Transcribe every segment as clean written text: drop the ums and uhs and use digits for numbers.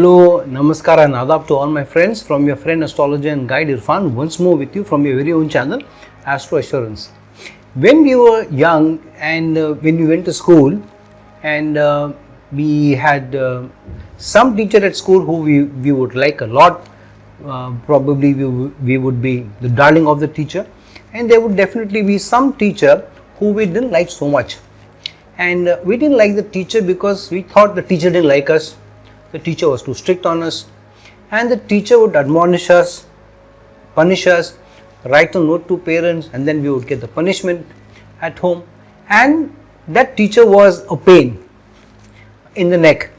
Hello, Namaskar and Adab to all my friends from your friend astrologer and guide Irfan once more with you from your very own channel Astro Assurance. When we were young and when we went to school and we had some teacher at school who we would like a lot, probably we would be the darling of the teacher, and there would definitely be some teacher who we didn't like so much, and we didn't like the teacher because we thought the teacher didn't like us. The teacher was too strict on us, and the teacher would admonish us, punish us, write a note to parents, and then we would get the punishment at home. And that teacher was a pain in the neck,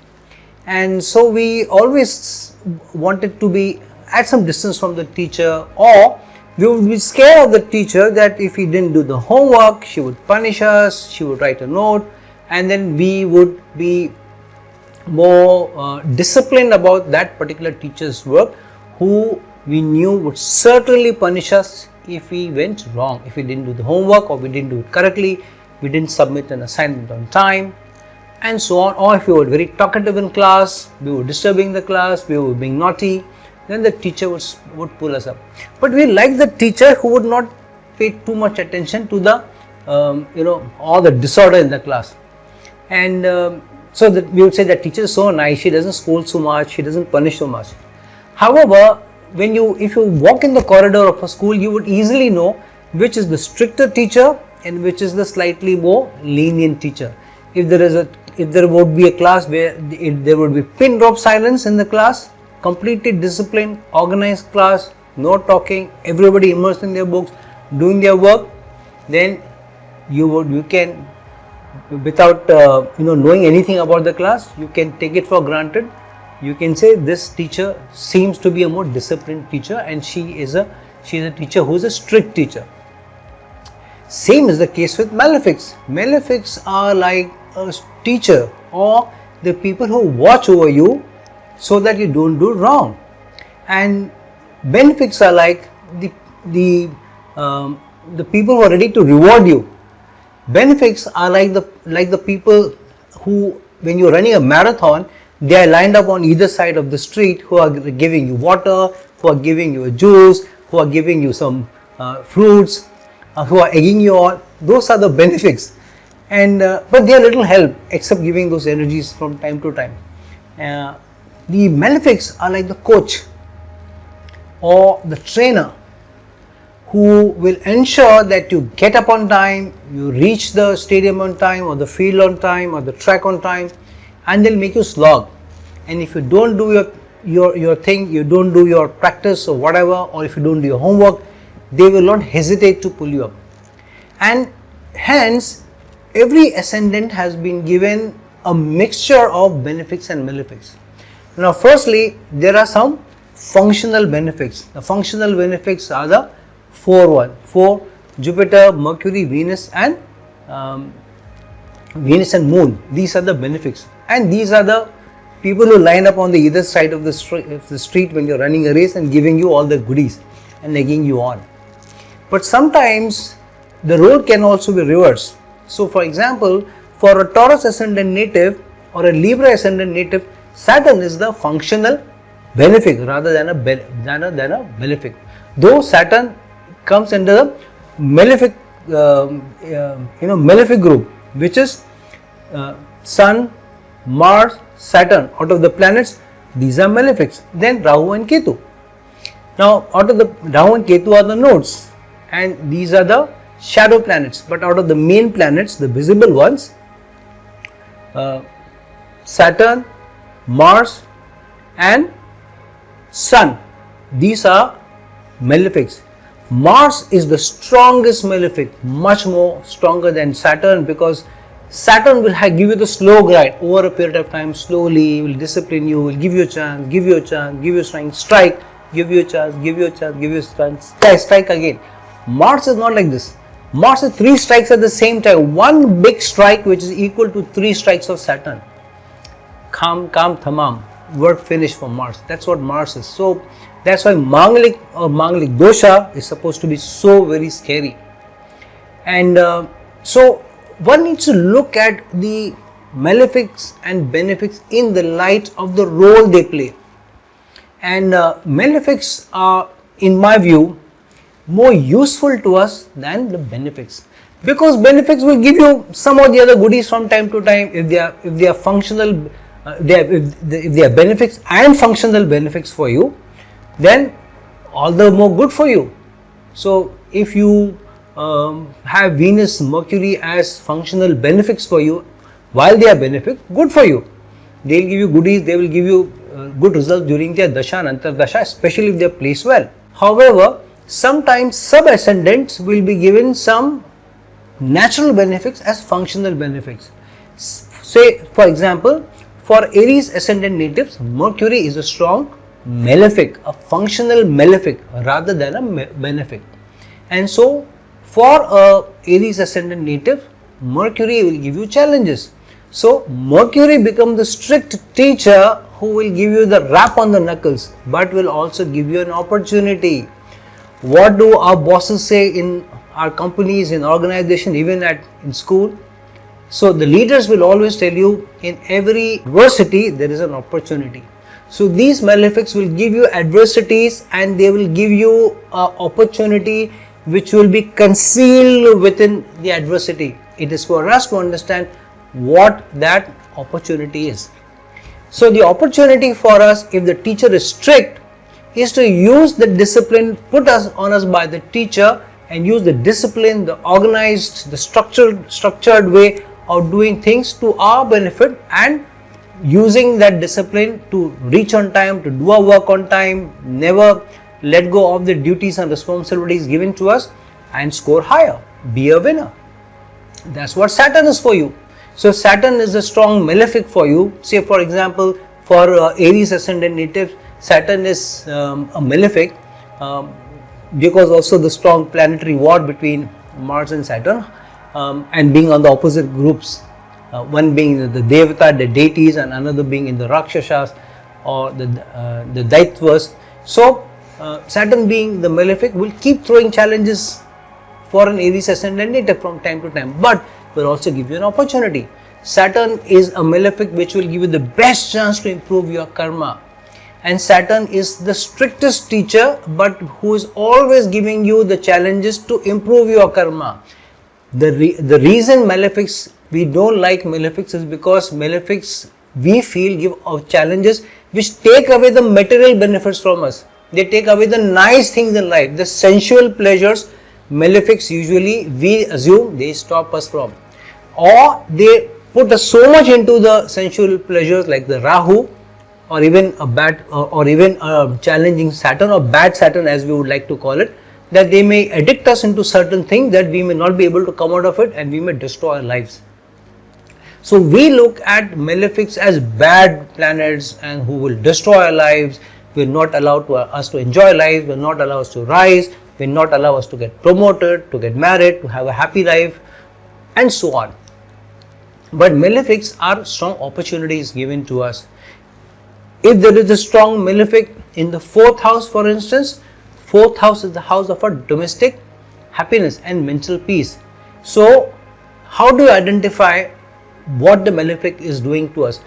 and so we always wanted to be at some distance from the teacher, or we would be scared of the teacher that if we didn't do the homework, she would punish us, she would write a note, and then we would be more disciplined about that particular teacher's work, who we knew would certainly punish us if we went wrong, if we didn't do the homework, or we didn't do it correctly, we didn't submit an assignment on time, and so on. Or if we were very talkative in class, we were disturbing the class, we were being naughty, then the teacher would pull us up. But we liked the teacher who would not pay too much attention to the all the disorder in the class. And so that we would say that teacher is so nice, she doesn't scold so much, she doesn't punish so much. However, if you walk in the corridor of a school, you would easily know which is the stricter teacher and which is the slightly more lenient teacher. If there would be a class where there would be pin drop silence in the class, completely disciplined, organized class, no talking, everybody immersed in their books, doing their work, then you can, without knowing anything about the class, you can take it for granted. You can say this teacher seems to be a more disciplined teacher, and she is a teacher who is a strict teacher. Same is the case with malefics. Malefics are like a teacher, or the people who watch over you so that you don't do wrong, and benefics are like the people who are ready to reward you. Benefics are like the people who, when you're running a marathon, they are lined up on either side of the street, who are giving you water, who are giving you a juice, who are giving you some fruits, who are egging you on. Those are the benefics, and but they are little help except giving those energies from time to time. The malefics are like the coach or the trainer, who will ensure that you get up on time, you reach the stadium on time, or the field on time, or the track on time, and they'll make you slog. And if you don't do your thing, you don't do your practice or whatever, or if you don't do your homework, they will not hesitate to pull you up. And hence, every ascendant has been given a mixture of benefics and malefics. Now, firstly, there are some functional benefics. The functional benefics are the four: Jupiter, Mercury, Venus and Moon. These are the benefics, and these are the people who line up on the either side of the street when you're running a race and giving you all the goodies and egging you on. But sometimes the role can also be reversed. So, for example, for a Taurus ascendant native or a Libra ascendant native, Saturn is the functional benefic rather than a malefic. Though Saturn comes under the malefic, malefic group, which is Sun, Mars, Saturn. Out of the planets, these are malefics. Then Rahu and Ketu. Now, out of the Rahu and Ketu are the nodes, and these are the shadow planets. But out of the main planets, the visible ones, Saturn, Mars, and Sun. These are malefics. Mars is the strongest malefic, much more stronger than Saturn, because Saturn will give you the slow grind over a period of time. Slowly, will discipline you, will give you a chance, give you strength, strike, give you a chance, give you strength, strike again. Mars is not like this. Mars is 3 strikes at the same time. One big strike which is equal to 3 strikes of Saturn. Kam thamam. Work finished for Mars. That's what Mars is. So that's why Mangalik or Mangalik dosha is supposed to be so very scary. And so one needs to look at the malefics and benefics in the light of the role they play. And malefics are, in my view, more useful to us than the benefics, because benefics will give you some or the other goodies from time to time. If they are functional, if they are benefits and functional benefits for you, then all the more good for you. So if you have Venus, Mercury as functional benefits for you, while they are benefits, good for you. They will give you goodies, they will give you good results during their dasha and antardasha, especially if they are placed well. However, sometimes sub-ascendants will be given some natural benefits as functional benefits. Say, for example, for Aries ascendant natives, Mercury is a strong malefic, a functional malefic rather than a benefic. And so, for Aries ascendant native, Mercury will give you challenges. So, Mercury becomes the strict teacher who will give you the rap on the knuckles, but will also give you an opportunity. What do our bosses say in our companies, in organization, even in school? So the leaders will always tell you, in every adversity there is an opportunity. So these malefics will give you adversities, and they will give you an opportunity which will be concealed within the adversity. It is for us to understand what that opportunity is. So the opportunity for us, if the teacher is strict, is to use the discipline put on us by the teacher, and use the discipline, the organized, the structured way of doing things to our benefit, and using that discipline to reach on time, to do our work on time, never let go of the duties and responsibilities given to us, and score higher, be a winner. That's what Saturn is for you. So Saturn is a strong malefic for you. Say, for example, for Aries ascendant natives, Saturn is a malefic because also the strong planetary war between Mars and Saturn, and being on the opposite groups, one being the Devata, the deities, and another being in the Rakshasas or the Daitvas. So Saturn, being the malefic, will keep throwing challenges for an Aries ascendant native from time to time, but will also give you an opportunity. Saturn is a malefic which will give you the best chance to improve your karma. And Saturn is the strictest teacher, but who is always giving you the challenges to improve your karma. The reason malefics, we don't like malefics, is because malefics, we feel, give challenges which take away the material benefits from us. They take away the nice things in life, the sensual pleasures. Malefics usually, we assume, they stop us from, or they put us so much into the sensual pleasures, like the Rahu, or even a bad, or even a challenging Saturn, or bad Saturn as we would like to call it, that they may addict us into certain things that we may not be able to come out of it, and we may destroy our lives. So we look at malefics as bad planets, and who will destroy our lives, will not allow us to enjoy life, will not allow us to rise, will not allow us to get promoted, to get married, to have a happy life, and so on. But malefics are strong opportunities given to us. If there is a strong malefic in the 4th house, for instance, 4th house is the house of our domestic happiness and mental peace. So how do you identify what the malefic is doing to us?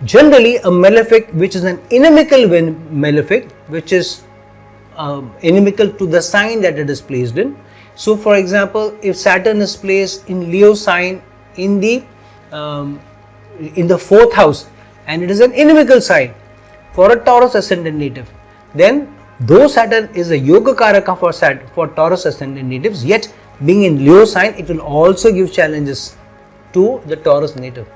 Generally, a malefic which is an inimical malefic, which is inimical to the sign that it is placed in. So for example, if Saturn is placed in Leo sign in the 4th house, and it is an inimical sign for a Taurus ascendant native, then though Saturn is a yoga karaka for Taurus ascendant natives, yet being in Leo sign, it will also give challenges to the Taurus native,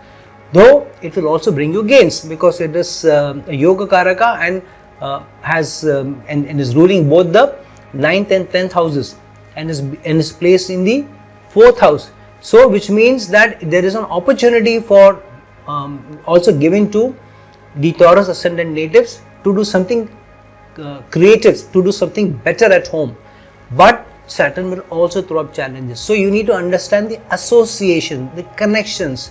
though it will also bring you gains, because it is a yoga karaka and and is ruling both the 9th and 10th houses, and is placed in the 4th house. So which means that there is an opportunity for also given to the Taurus ascendant natives to do something creative, to do something better at home, but Saturn will also throw up challenges. So you need to understand the association, the connections.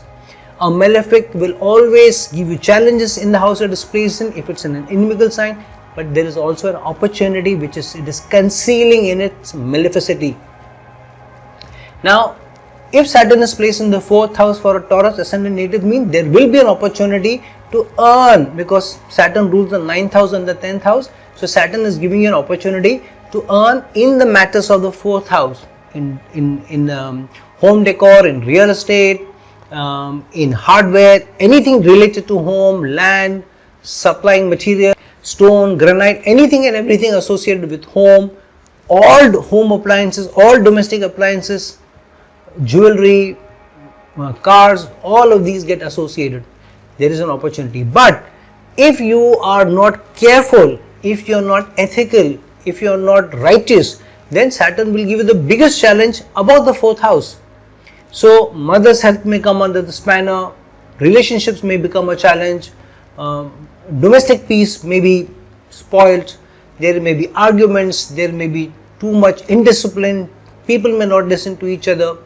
A malefic will always give you challenges in the house it is placed in, if it's in an inimical sign, but there is also an opportunity which it is concealing in its maleficity. Now, if Saturn is placed in the 4th house for a Taurus ascendant native, means there will be an opportunity to earn, because Saturn rules the 9th house and the 10th house. So Saturn is giving you an opportunity to earn in the matters of the 4th house, in home decor, in real estate, in hardware, anything related to home, land, supplying material, stone, granite, anything and everything associated with home, all home appliances, all domestic appliances, jewelry, cars, all of these get associated. There is an opportunity. But if you are not careful, if you are not ethical, if you are not righteous, then Saturn will give you the biggest challenge about the 4th house. So mother's health may come under the spanner, relationships may become a challenge, domestic peace may be spoilt, there may be arguments, there may be too much indiscipline, people may not listen to each other,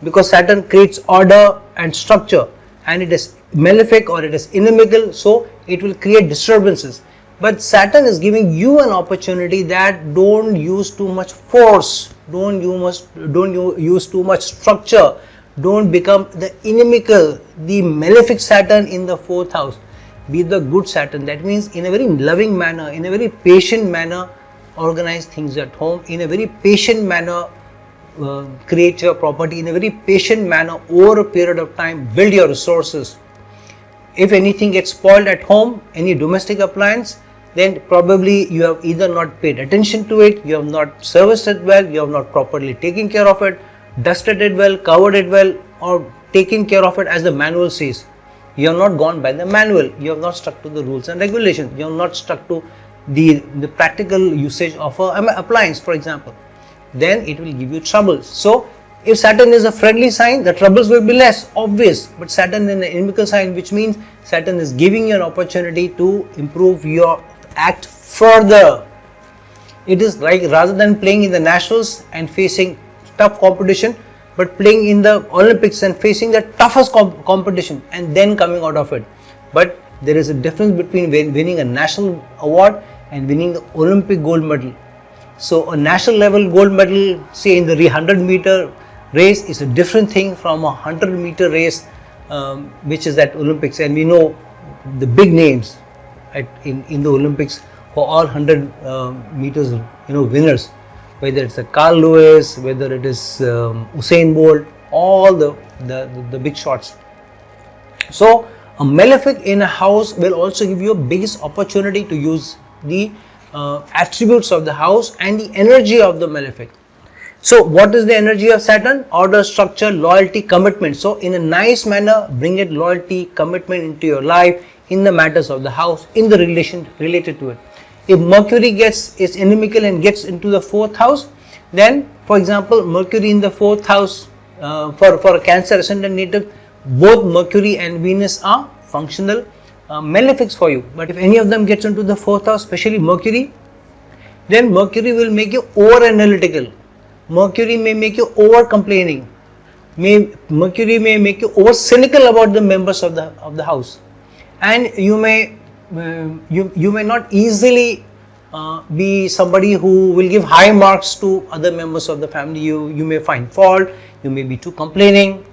because Saturn creates order and structure, and it is malefic or it is inimical, so it will create disturbances. But Saturn is giving you an opportunity that don't use too much force, don't use too much structure, don't become the inimical, the malefic Saturn in the 4th house. Be the good Saturn. That means in a very loving manner, in a very patient manner, organize things at home, in a very patient manner, create your property, in a very patient manner, over a period of time, build your resources. If anything gets spoiled at home, any domestic appliance, then probably you have either not paid attention to it, you have not serviced it well, you have not properly taken care of it, dusted it well, covered it well, or taken care of it as the manual says. You have not gone by the manual, you have not stuck to the rules and regulations, you have not stuck to the practical usage of an appliance, for example. Then it will give you troubles. So if Saturn is a friendly sign, the troubles will be less obvious. But Saturn in an inimical sign, which means Saturn is giving you an opportunity to improve your act further. It is like, rather than playing in the nationals and facing tough competition, but playing in the Olympics and facing the toughest competition and then coming out of it. But there is a difference between winning a national award and winning the Olympic gold medal. So a national level gold medal, say in the 100-meter race, is a different thing from a 100-meter race, which is at Olympics. And we know the big names in the Olympics for all 100 meters, winners. Whether it's a Carl Lewis, whether it is Usain Bolt, all the big shots. So a malefic in a house will also give you a biggest opportunity to use the attributes of the house and the energy of the malefic. So what is the energy of Saturn? Order, structure, loyalty, commitment. So in a nice manner, bring it loyalty, commitment into your life, in the matters of the house, in the relation related to it. If Mercury is inimical and gets into the 4th house, then for example Mercury in the 4th house, for a Cancer ascendant native, both Mercury and Venus are functional malefics for you. But if any of them gets into the 4th house, especially Mercury, then Mercury will make you over analytical. Mercury may make you over complaining. Mercury may make you over cynical about the members of the house, and you may not easily be somebody who will give high marks to other members of the family. You may find fault, you may be too complaining,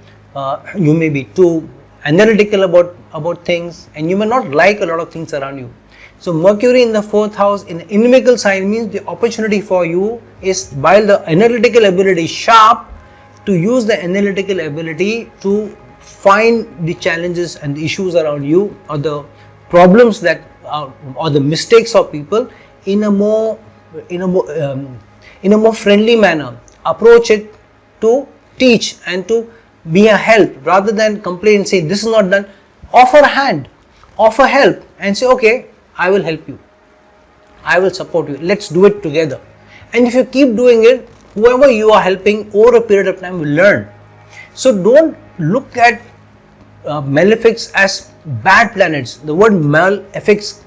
you may be too analytical about things, and you may not like a lot of things around you. So Mercury in the 4th house in an inimical sign means the opportunity for you is, while the analytical ability is sharp, to use the analytical ability to find the challenges and the issues around you, or the problems that or the mistakes of people in a more friendly manner. Approach it to teach and to be a help, rather than complain, say this is not done. Offer a hand, offer help, and say, okay, I will help you, I will support you, let's do it together. And if you keep doing it, whoever you are helping over a period of time will learn. So don't look at malefics as bad planets. The word malefics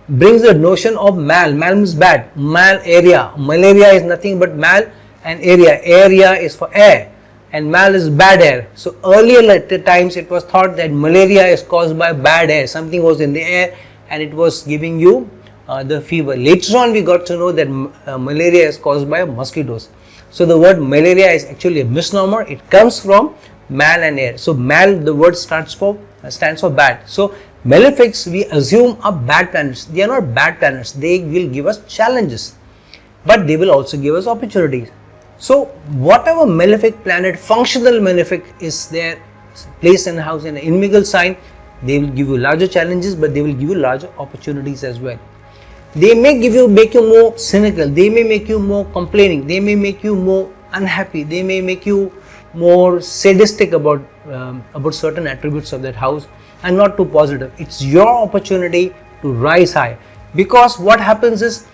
brings the notion of mal. Mal means bad. Malaria. Malaria is nothing but mal and area. Area is for air, and mal is bad air. So earlier at times it was thought that malaria is caused by bad air. Something was in the air and it was giving you the fever. Later on we got to know that malaria is caused by mosquitoes. So the word malaria is actually a misnomer. It comes from mal and air. So mal, the word stands for bad. So malefics we assume are bad planets. They are not bad planets. They will give us challenges, but they will also give us opportunities. So whatever malefic planet, functional malefic is there, placed in a house in an inimical sign, they will give you larger challenges, but they will give you larger opportunities as well. They may make you more cynical, they may make you more complaining, they may make you more unhappy, they may make you more sadistic about certain attributes of that house and not too positive. It's your opportunity to rise high, because what happens is,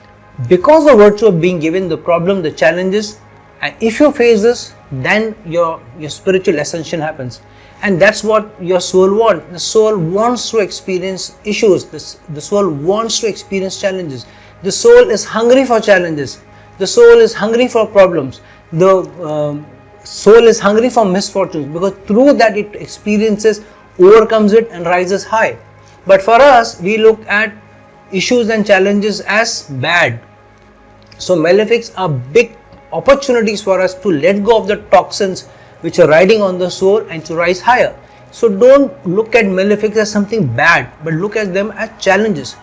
because of virtue of being given the problem, the challenges, and if you face this, then your spiritual ascension happens. And that's what your soul wants. The soul wants to experience issues. The soul wants to experience challenges. The soul is hungry for challenges. The soul is hungry for problems. The soul is hungry for misfortunes, because through that it experiences, overcomes it and rises high. But for us, we look at issues and challenges as bad. So malefics are big opportunities for us to let go of the toxins which are riding on the soul and to rise higher. So don't look at malefics as something bad, but look at them as challenges,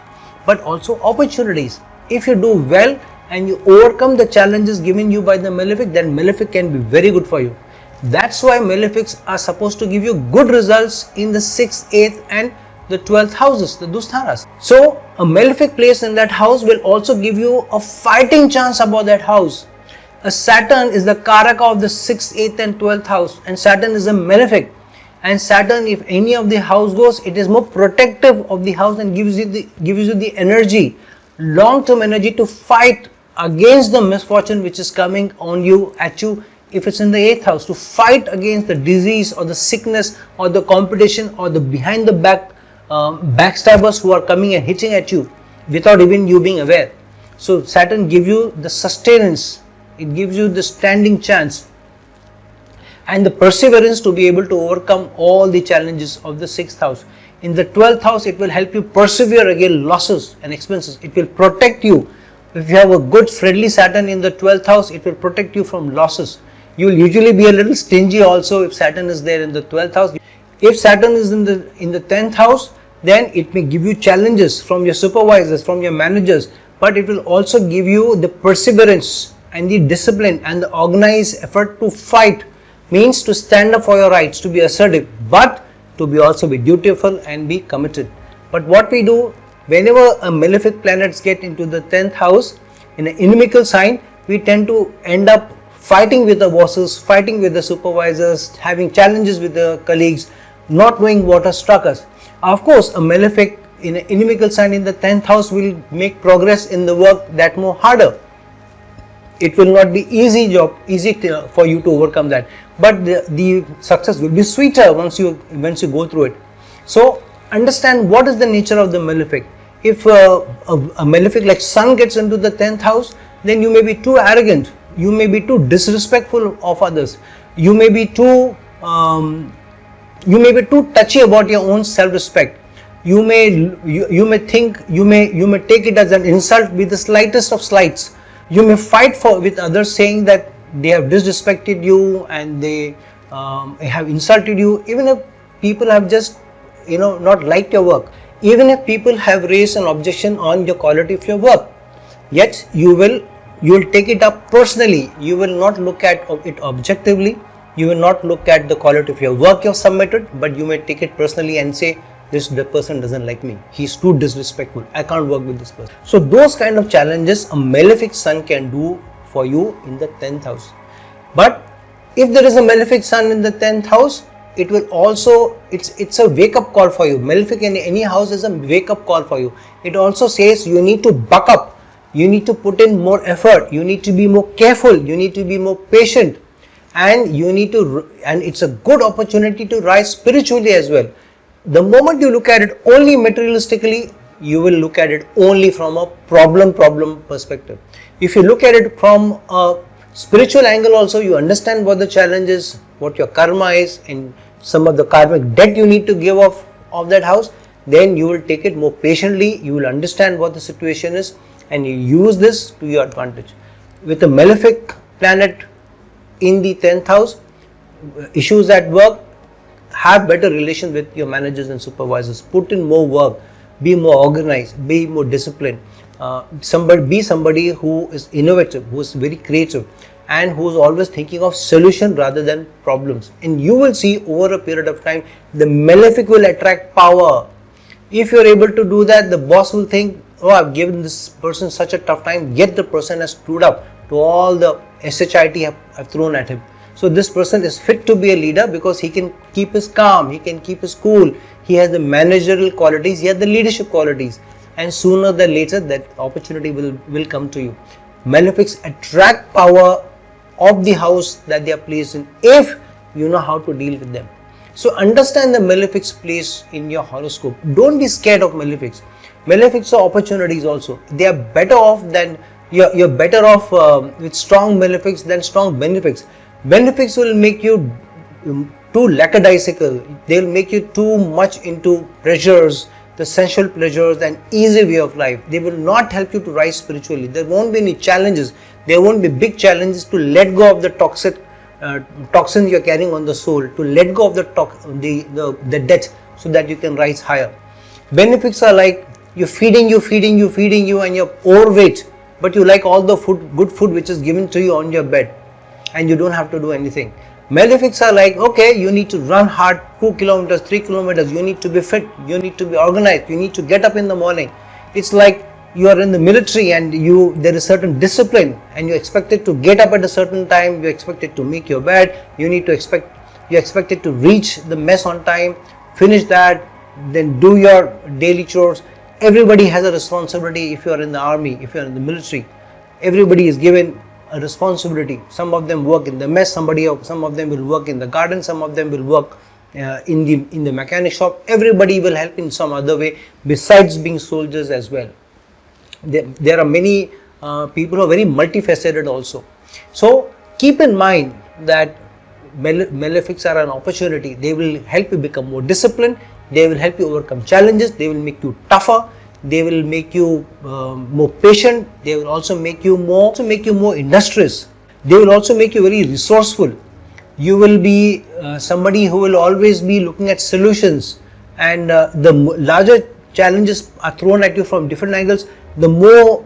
but also opportunities. If you do well and you overcome the challenges given you by the malefic, then malefic can be very good for you. That's why malefics are supposed to give you good results in the 6th, 8th and the 12th houses, the Dustharas. So a malefic place in that house will also give you a fighting chance about that house. A Saturn is the Karaka of the 6th, 8th and 12th house, and Saturn is a malefic. And Saturn, if any of the house goes, it is more protective of the house and gives you the energy, long-term energy to fight against the misfortune which is coming on you, at you, if it's in the 8th house, to fight against the disease or the sickness or the competition or the behind the back backstabbers who are coming and hitting at you without even you being aware. So Saturn gives you the sustenance. It gives you the standing chance and the perseverance to be able to overcome all the challenges of the 6th house. In the 12th house, it will help you persevere against losses and expenses. It will protect you. If you have a good friendly Saturn in the 12th house, it will protect you from losses. You will usually be a little stingy also if Saturn is there in the 12th house. If Saturn is in the 10th house, then it may give you challenges from your supervisors, from your managers, but it will also give you the perseverance and the discipline and the organized effort to fight, means to stand up for your rights, to be assertive, but to be also be dutiful and be committed. But what we do, whenever a malefic planets get into the 10th house in an inimical sign, we tend to end up fighting with the bosses, fighting with the supervisors, having challenges with the colleagues, not knowing what has struck us. Of course, a malefic in an inimical sign in the 10th house will make progress in the work that more harder. It will not be easy for you to overcome that, but the success will be sweeter once you go through it. So understand what is the nature of the malefic. If a malefic like Sun gets into the 10th house, then you may be too arrogant, you may be too disrespectful of others, you may be too touchy about your own self-respect. You may take it as an insult with the slightest of slights. You may fight with others, saying that they have disrespected you and they have insulted you, even if people have just not liked your work, even if people have raised an objection on your quality of your work, yet you will take it up personally. You will not look at it objectively, you will not look at the quality of your work you have submitted, but you may take it personally and say, the person doesn't like me, he's too disrespectful, I can't work with this person. So those kind of challenges a malefic sun can do for you in the 10th house. But if there is a malefic sun in the 10th house, it will also, it's a wake up call for you. Malefic in any house is a wake up call for you. It also says you need to buck up, you need to put in more effort, you need to be more careful, you need to be more patient, and and it's a good opportunity to rise spiritually as well. The moment you look at it only materialistically, you will look at it only from a problem perspective. If you look at it from a spiritual angle also, you understand what the challenge is, what your karma is, and some of the karmic debt you need to give off of that house, then you will take it more patiently, you will understand what the situation is, and you use this to your advantage. With a malefic planet in the 10th house, issues at work, have better relations with your managers and supervisors, put in more work, be more organized, be more disciplined, be somebody who is innovative, who is very creative, and who is always thinking of solution rather than problems. And you will see over a period of time the malefic will attract power. If you are able to do that, the boss will think, oh, I've given this person such a tough time, yet the person has stood up to all the shit I've thrown at him. So this person is fit to be a leader because he can keep his calm, he can keep his cool, he has the managerial qualities, he has the leadership qualities, and sooner than later that opportunity will come to you. Malefics attract power of the house that they are placed in if you know how to deal with them. So understand the malefic's place in your horoscope. Don't be scared of malefics. Malefics are opportunities also. They are better off than you're better off with strong malefics than strong benefics. Benefics will make you too lackadaisical. They'll make you too much into pleasures, the sensual pleasures and easy way of life. They will not help you to rise spiritually. There won't be any challenges. There won't be big challenges to let go of the toxins you're carrying on the soul, to let go of the debt so that you can rise higher. Benefics are like you're feeding you and you're overweight, but you like all the good food which is given to you on your bed and you don't have to do anything. Malefics are like, okay, you need to run hard 2 kilometers, 3 kilometers, you need to be fit, you need to be organized, you need to get up in the morning. It's like you are in the military and there is certain discipline and you're expected to get up at a certain time, you're expected to make your bed, you're expected to reach the mess on time, finish that, then do your daily chores. Everybody has a responsibility. If you are in the army, if you are in the military, everybody is given a responsibility. Some of them work in the mess, some of them will work in the garden, some of them will work in the mechanic shop. Everybody will help in some other way besides being soldiers as well. There are many people who are very multifaceted also. So keep in mind that malefics are an opportunity. They will help you become more disciplined. They will help you overcome challenges. They will make you tougher. They will make you more patient. They will also make you more industrious. They will also make you very resourceful. You will be somebody who will always be looking at solutions, and the larger challenges are thrown at you from different angles, the more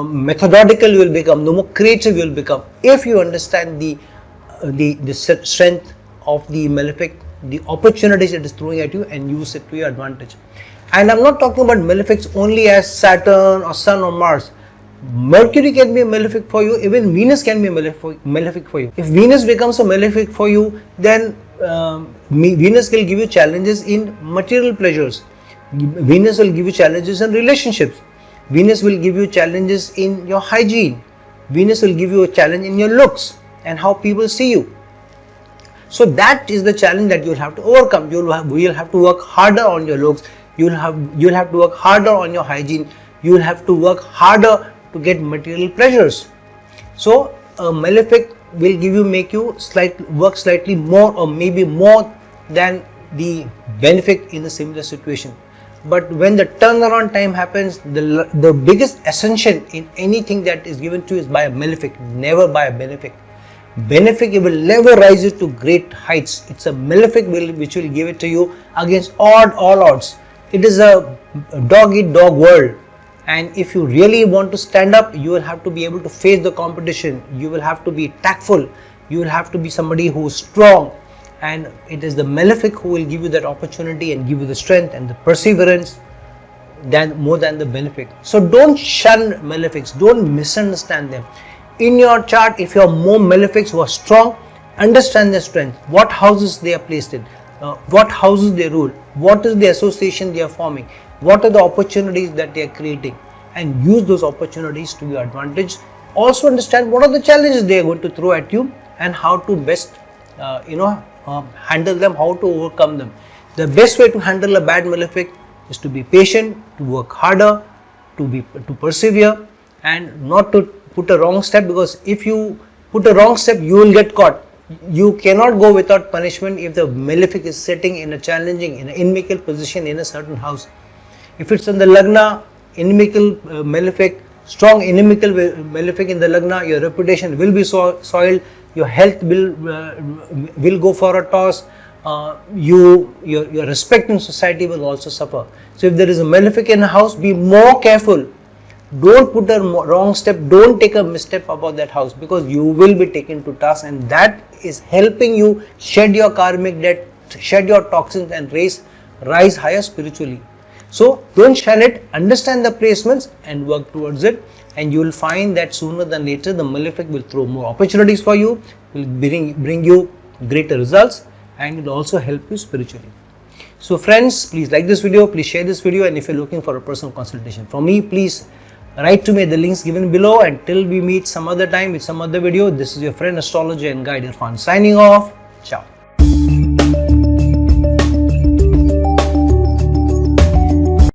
methodical you will become, the more creative you will become if you understand the strength of the malefic, the opportunities it is throwing at you, and use it to your advantage. And I'm not talking about malefics only as Saturn or Sun or Mars. Mercury can be a malefic for you, even Venus can be a malefic for you. If Venus becomes a malefic for you, then Venus will give you challenges in material pleasures. Venus will give you challenges in relationships. Venus will give you challenges in your hygiene. Venus will give you a challenge in your looks and how people see you. So that is the challenge that you'll have to overcome. You'll have to work harder on your looks. You'll have to work harder on your hygiene. You'll have to work harder to get material pleasures. So a malefic will make you work slightly more or maybe more than the benefic in a similar situation. But when the turnaround time happens, the biggest ascension in anything that is given to you is by a malefic, never by a benefic. Benefic will never rise you to great heights. It's a malefic which will give it to you against all odds. It is a dog-eat-dog world, and if you really want to stand up, you will have to be able to face the competition. You will have to be tactful. You will have to be somebody who is strong, and it is the malefic who will give you that opportunity and give you the strength and the perseverance more than the benefic. So don't shun malefics. Don't misunderstand them. In your chart, if you have more malefics who are strong, understand their strength, what houses they are placed in, what houses they rule, what is the association they are forming, what are the opportunities that they are creating, and use those opportunities to your advantage. Also understand what are the challenges they are going to throw at you and how to best handle them, how to overcome them. The best way to handle a bad malefic is to be patient, to work harder, to persevere, and not to put a wrong step, because if you put a wrong step, you will get caught. You cannot go without punishment if the malefic is sitting in an inimical position in a certain house. If it's in the Lagna, inimical malefic, strong inimical malefic in the lagna, your reputation will be soiled, your health will go for a toss, your respect in society will also suffer. So if there is a malefic in a house, be more careful. Don't put a wrong step, don't take a misstep about that house, because you will be taken to task, and that is helping you shed your karmic debt, shed your toxins, and rise higher spiritually. So don't shun it, understand the placements and work towards it, and you will find that sooner than later the malefic will throw more opportunities for you, will bring you greater results, and it will also help you spiritually. So friends, please like this video, please share this video, and if you're looking for a personal consultation from me, please write to me at the links given below. Until we meet some other time with some other video, this is your friend, astrologer and guide Irfan, signing off. Ciao.